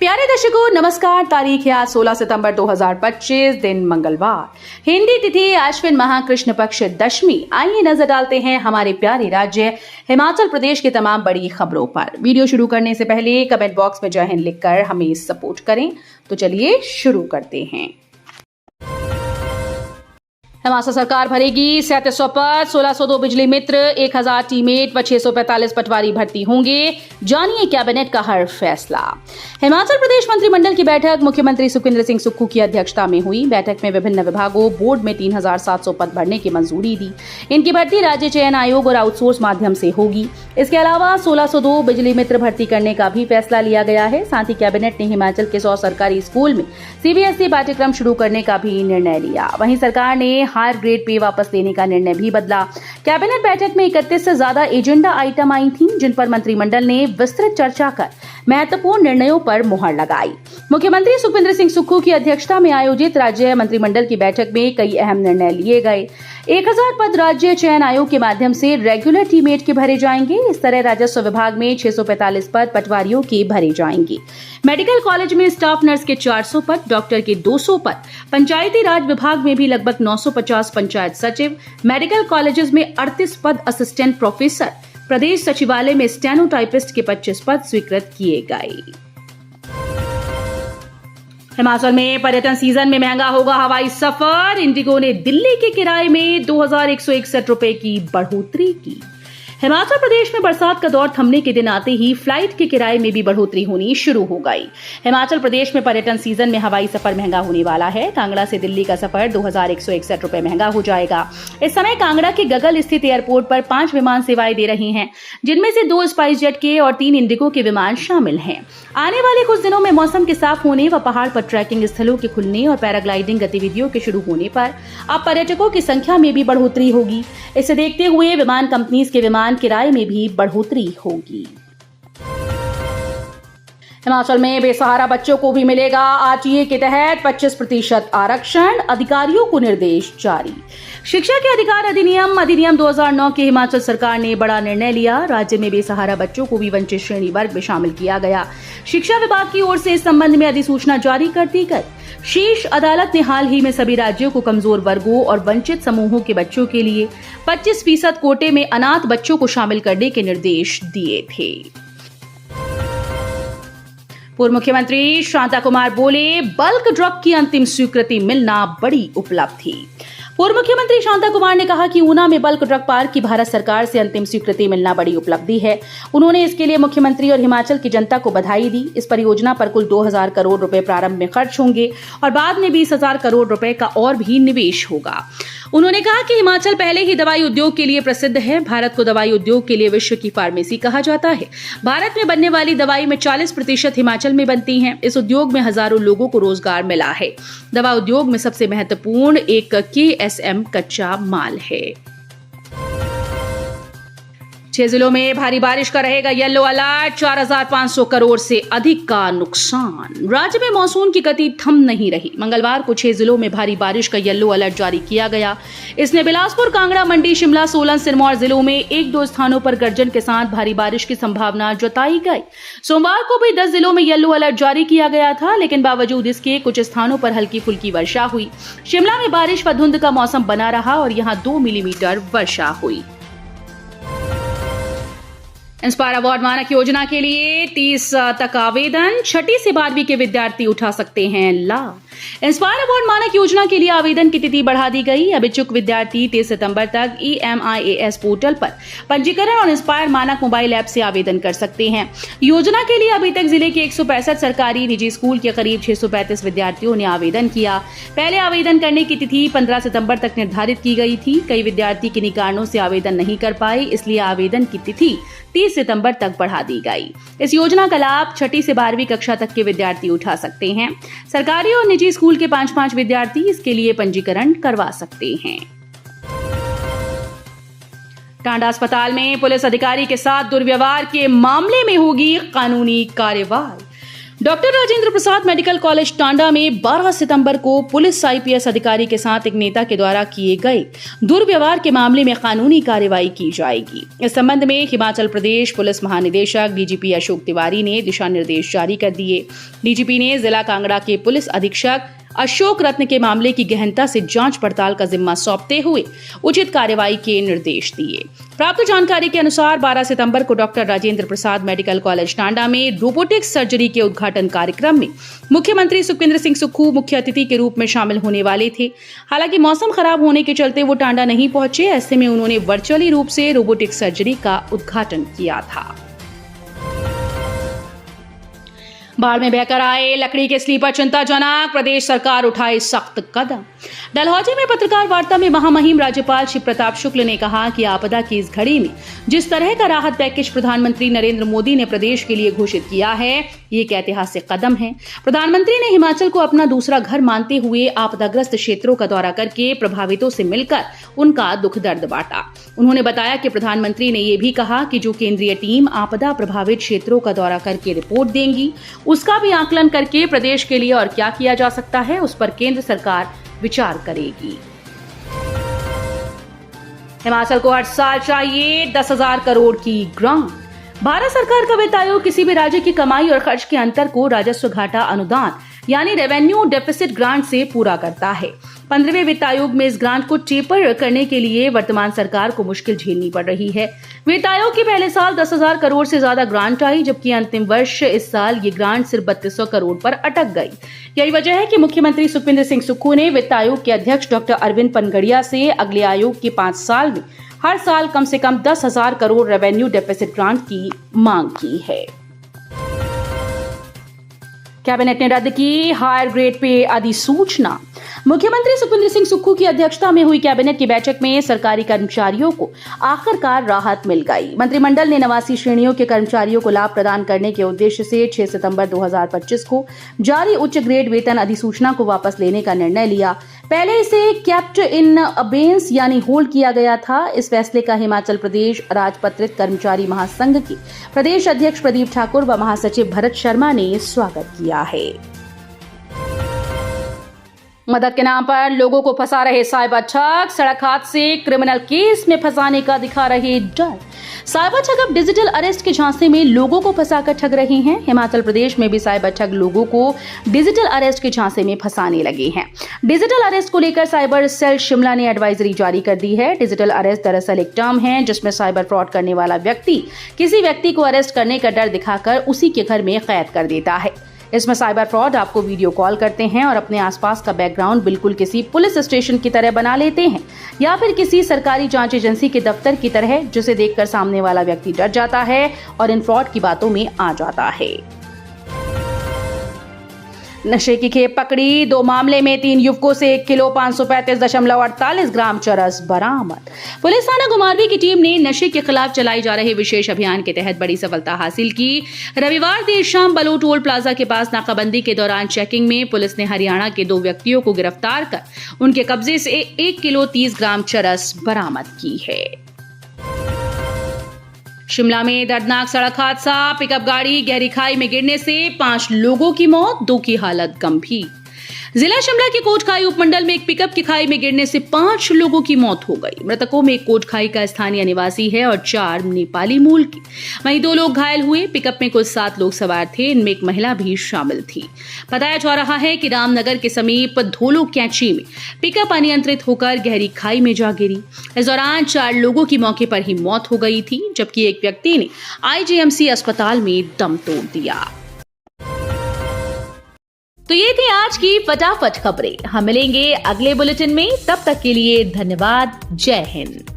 प्यारे दर्शकों नमस्कार। तारीख है आज 16 सितंबर 2025, दिन मंगलवार, हिंदी तिथि आश्विन माह कृष्ण पक्ष दशमी। आइए नजर डालते हैं हमारे प्यारे राज्य हिमाचल प्रदेश की तमाम बड़ी खबरों पर। वीडियो शुरू करने से पहले कमेंट बॉक्स में जय हिंद लिखकर हमें सपोर्ट करें। तो चलिए शुरू करते हैं। हिमाचल सरकार भरेगी 3700 पद, 1602 बिजली मित्र, 1000 टीमेट व 645 पटवारी भर्ती होंगे। जानिए कैबिनेट का हर फैसला। हिमाचल प्रदेश मंत्रिमंडल की बैठक मुख्यमंत्री सुखविंदर सिंह सुक्खू की अध्यक्षता में हुई। बैठक में विभिन्न विभागों बोर्ड में 3700 पद भरने की मंजूरी दी। इनकी भर्ती राज्य चयन आयोग और आउटसोर्स माध्यम से होगी। इसके अलावा 1602 बिजली मित्र भर्ती करने का भी फैसला लिया गया है। साथ ही कैबिनेट ने हिमाचल के 100 सरकारी स्कूल में सीबीएसई पाठ्यक्रम शुरू करने का भी निर्णय लिया। वहीं सरकार ने हायर ग्रेड पे वापस लेने का निर्णय भी बदला। कैबिनेट बैठक में 31 से ज्यादा एजेंडा आइटम आई थीं, जिन पर मंत्रिमंडल ने विस्तृत चर्चा कर महत्वपूर्ण निर्णयों पर मुहर लगाई। मुख्यमंत्री सुखविंदर सिंह सुक्खू की अध्यक्षता में आयोजित राज्य मंत्रिमंडल की बैठक में कई अहम निर्णय लिए गए। 1000 पद राज्य चयन आयोग के माध्यम से रेगुलर टीमेट के भरे जाएंगे। इस तरह राजस्व विभाग में 645 पद पटवारियों के भरे जाएंगे। मेडिकल कॉलेज में स्टाफ नर्स के 400 पद, डॉक्टर के 200 पद, पंचायती राज विभाग में भी लगभग 950 पंचायत सचिव, मेडिकल कॉलेजेस में 38 पद असिस्टेंट प्रोफेसर, प्रदेश सचिवालय में स्टेनोटाइपिस्ट के 25 पद स्वीकृत किए गए। हिमाचल में पर्यटन सीजन में महंगा होगा हवाई सफर। इंडिगो ने दिल्ली के किराए में 2161 रुपए की बढ़ोतरी की। हिमाचल प्रदेश में बरसात का दौर थमने के दिन आते ही फ्लाइट के किराए में भी बढ़ोतरी होनी शुरू हो गई। हिमाचल प्रदेश में पर्यटन सीजन में हवाई सफर महंगा होने वाला है। कांगड़ा से दिल्ली का सफर 2161 रुपए महंगा हो जाएगा। इस समय कांगड़ा के गगल स्थित एयरपोर्ट पर 5 विमान सेवाएं दे रहे हैं, जिनमें से 2 स्पाइस जेट के और 3 इंडिगो के विमान शामिल हैं। आने वाले कुछ दिनों में मौसम के साफ होने व पहाड़ पर ट्रैकिंग स्थलों के खुलने और पैराग्लाइडिंग गतिविधियों के शुरू होने पर अब पर्यटकों की संख्या में भी बढ़ोतरी होगी। इसे देखते हुए विमान कंपनीज के विमान किराए में भी बढ़ोतरी होगी। हिमाचल में बेसहारा बच्चों को भी मिलेगा आरटीए के तहत 25% आरक्षण, अधिकारियों को निर्देश जारी। शिक्षा के अधिकार अधिनियम 2009 के हिमाचल सरकार ने बड़ा निर्णय लिया। राज्य में बेसहारा बच्चों को भी वंचित श्रेणी वर्ग में शामिल किया गया। शिक्षा विभाग की ओर से इस संबंध में अधिसूचना जारी कर दी गई। शीर्ष अदालत ने हाल ही में सभी राज्यों को कमजोर वर्गों और वंचित समूहों के बच्चों के लिए 25% कोटे में अनाथ बच्चों को शामिल करने के निर्देश दिए थे। पूर्व मुख्यमंत्री शांता कुमार बोले, बल्क ड्रग की अंतिम स्वीकृति मिलना बड़ी उपलब्धि। पूर्व मुख्यमंत्री शांता कुमार ने कहा कि ऊना में बल्क ड्रग पार्क की भारत सरकार से अंतिम स्वीकृति मिलना बड़ी उपलब्धि है। उन्होंने इसके लिए मुख्यमंत्री और हिमाचल की जनता को बधाई दी। इस परियोजना पर कुल 2000 करोड़ रुपए प्रारंभ में खर्च होंगे और बाद में 20,000 करोड़ रुपए का और भी निवेश होगा। उन्होंने कहा कि हिमाचल पहले ही दवाई उद्योग के लिए प्रसिद्ध है। भारत को दवाई उद्योग के लिए विश्व की फार्मेसी कहा जाता है। भारत में बनने वाली दवाई में 40% हिमाचल में बनती हैं। इस उद्योग में हजारों लोगों को रोजगार मिला है। दवा उद्योग में सबसे महत्वपूर्ण एक KSM कच्चा माल है। 6 जिलों में भारी बारिश का रहेगा येलो अलर्ट, 4500 करोड़ से अधिक का नुकसान। राज्य में मानसून की गति थम नहीं रही। मंगलवार को 6 जिलों में भारी बारिश का येलो अलर्ट जारी किया गया। इसमें बिलासपुर, कांगड़ा, मंडी, शिमला, सोलन, सिरमौर जिलों में 1-2 स्थानों पर गर्जन के साथ भारी बारिश की संभावना जताई गई। सोमवार को भी 10 जिलों में येलो अलर्ट जारी किया गया था, लेकिन बावजूद इसके कुछ स्थानों पर हल्की फुल्की वर्षा हुई। शिमला में बारिश व धुंध का मौसम बना रहा और यहां 2 मिलीमीटर वर्षा हुई। इंस्पायर अवार्ड मानक योजना के लिए 30 तक आवेदन, 6ठी से 12वीं के विद्यार्थी उठा सकते हैं लाभ। इंस्पायर अवार्ड मानक योजना के लिए आवेदन की तिथि बढ़ा दी गई। अब इच्छुक विद्यार्थी 30 सितंबर तक EMIAS पोर्टल पर पंजीकरण और इंस्पायर मानक मोबाइल ऐप से आवेदन कर सकते हैं। योजना के लिए अभी तक जिले के 165 सरकारी निजी स्कूल के करीब 635 विद्यार्थियों ने आवेदन किया। पहले आवेदन करने की तिथि 15 सितंबर तक निर्धारित की गई थी। कई विद्यार्थी किन्हीं कारणों से आवेदन नहीं कर पाए, इसलिए आवेदन की तिथि 30 सितंबर तक बढ़ा दी गई। इस योजना का लाभ 6ठी से 12वीं कक्षा तक के विद्यार्थी उठा सकते हैं। सरकारी और निजी स्कूल के 5-5 विद्यार्थी इसके लिए पंजीकरण करवा सकते हैं। टांडा अस्पताल में पुलिस अधिकारी के साथ दुर्व्यवहार के मामले में होगी कानूनी कार्रवाई। Doctor Rajendra Prasad medical college Tanda में 12 सितंबर को पुलिस आईपीएस अधिकारी के साथ एक नेता के द्वारा किए गए दुर्व्यवहार के मामले में कानूनी कार्रवाई की जाएगी। इस संबंध में हिमाचल प्रदेश पुलिस महानिदेशक डीजीपी अशोक तिवारी ने दिशा निर्देश जारी कर दिए। डीजीपी ने जिला कांगड़ा के पुलिस अधीक्षक अशोक रत्न के मामले की गहनता से जांच पड़ताल का जिम्मा सौंपते हुए उचित कार्रवाई के निर्देश दिए। प्राप्त जानकारी के अनुसार 12 सितंबर को doctor Rajendra Prasad medical college Tanda में रोबोटिक्स सर्जरी के उद्घाटन कार्यक्रम में मुख्यमंत्री सुखविंदर सिंह सुक्खू मुख्य अतिथि के रूप में शामिल होने वाले थे। हालांकि मौसम खराब होने के चलते वो टांडा नहीं पहुंचे। ऐसे में उन्होंने वर्चुअली रूप से रोबोटिक्स सर्जरी का उद्घाटन किया था। बाढ़ में बहकर आए लकड़ी के स्लीपर चिंताजनक, प्रदेश सरकार उठाए सख्त कदम। डलहौजी में पत्रकार वार्ता में महामहिम राज्यपाल शिव प्रताप शुक्ल ने कहा कि आपदा की इस घड़ी में जिस तरह का राहत पैकेज प्रधानमंत्री नरेंद्र मोदी ने प्रदेश के लिए घोषित किया है, ये एक ऐतिहासिक कदम है। प्रधानमंत्री ने हिमाचल को अपना दूसरा घर मानते हुए आपदाग्रस्त क्षेत्रों का दौरा करके प्रभावितों से मिलकर उनका दुख दर्द बांटा। उन्होंने बताया कि प्रधानमंत्री ने ये भी कहा कि जो केंद्रीय टीम आपदा प्रभावित क्षेत्रों का दौरा करके रिपोर्ट देंगी, उसका भी आकलन करके प्रदेश के लिए और क्या किया जा सकता है, उस पर केंद्र सरकार विचार करेगी। हिमाचल को हर साल चाहिए 10,000 करोड़ की ग्रांट। भारत सरकार का वित्त आयोग किसी भी राज्य की कमाई और खर्च के अंतर को राजस्व घाटा अनुदान यानी रेवेन्यू डेफिसिट ग्रांट से पूरा करता है। 15वें वित्त आयोग में इस ग्रांट को टेपर करने के लिए वर्तमान सरकार को मुश्किल झेलनी पड़ रही है। वित्त आयोग की पहले साल 10,000 करोड़ से ज्यादा ग्रांट आई, जबकि अंतिम वर्ष इस साल ये ग्रांट सिर्फ 3200 करोड़ पर अटक गई। यही वजह है कि मुख्यमंत्री सुखविंदर सिंह सुक्खू ने वित्त आयोग के अध्यक्ष डॉक्टर अरविंद पनगड़िया से अगले आयोग के 5 साल में हर साल कम से कम 10,000 करोड़ रेवेन्यू डेफिसिट ग्रांट की मांग की है। कैबिनेट ने रद्द की हायर ग्रेड पे अधिसूचना। मुख्यमंत्री सुखविंदर सिंह सुक्खू की अध्यक्षता में हुई कैबिनेट की बैठक में सरकारी कर्मचारियों को आखिरकार राहत मिल गई। मंत्रिमंडल ने 89 श्रेणियों के कर्मचारियों को लाभ प्रदान करने के उद्देश्य से 6 सितंबर 2025 को जारी उच्च ग्रेड वेतन अधिसूचना को वापस लेने का निर्णय लिया। पहले इसे केप्ट इन अबेंस यानी होल्ड किया गया था। इस फैसले का हिमाचल प्रदेश राजपत्रित कर्मचारी महासंघ के प्रदेश अध्यक्ष प्रदीप ठाकुर व महासचिव भरत शर्मा ने स्वागत किया है। मदद के नाम पर लोगों को फंसा रहे साइबर ठग, सड़क हादसे क्रिमिनल केस में फंसाने का दिखा रहे डर। साइबर ठग अब डिजिटल अरेस्ट के झांसे में लोगों को फंसाकर ठग रहे हैं। हिमाचल प्रदेश में भी साइबर ठग लोगों को डिजिटल अरेस्ट के झांसे में फंसाने लगे हैं। डिजिटल अरेस्ट को लेकर साइबर सेल शिमला ने एडवाइजरी जारी कर दी है। डिजिटल अरेस्ट दरअसल एक टर्म है जिसमें साइबर फ्रॉड करने वाला व्यक्ति किसी व्यक्ति को अरेस्ट करने का डर दिखाकर उसी के घर में कैद कर देता है। इसमें साइबर फ्रॉड आपको वीडियो कॉल करते हैं और अपने आसपास का बैकग्राउंड बिल्कुल किसी पुलिस स्टेशन की तरह बना लेते हैं या फिर किसी सरकारी जांच एजेंसी के दफ्तर की तरह, जिसे देखकर सामने वाला व्यक्ति डर जाता है और इन फ्रॉड की बातों में आ जाता है। नशे की खेप पकड़ी, 2 मामले में 3 युवकों से 1 किलो 535.48 ग्राम चरस बरामद। पुलिस थाना घुमारवीं की टीम ने नशे के खिलाफ चलाए जा रहे विशेष अभियान के तहत बड़ी सफलता हासिल की। रविवार देर शाम बलो टोल प्लाजा के पास नाकाबंदी के दौरान चेकिंग में पुलिस ने हरियाणा के 2 व्यक्तियों को गिरफ्तार कर उनके कब्जे से 1 किलो 30 ग्राम चरस बरामद की है। शिमला में दर्दनाक सड़क हादसा, पिकअप गाड़ी गहरी खाई में गिरने से 5 लोगों की मौत, 2 की हालत गंभीर। जिला शिमला के कोटखाई उपमंडल में एक पिकअप की खाई में गिरने से 5 लोगों की मौत हो गई। मृतकों में एक कोटखाई का स्थानीय निवासी है और 4 नेपाली मूल के। वहीं 2 लोग घायल हुए। पिकअप में कुल 7 लोग सवार थे, इनमें एक महिला भी शामिल थी। बताया जा रहा है कि रामनगर के समीप धोलो कैंची में पिकअप अनियंत्रित होकर गहरी खाई में जा गिरी। इस दौरान 4 लोगों की मौके पर ही मौत हो गई थी, जबकि एक व्यक्ति ने आईजीएमसी अस्पताल में दम तोड़ दिया। तो ये थी आज की फटाफट खबरें। हम मिलेंगे अगले बुलेटिन में, तब तक के लिए धन्यवाद। जय हिंद।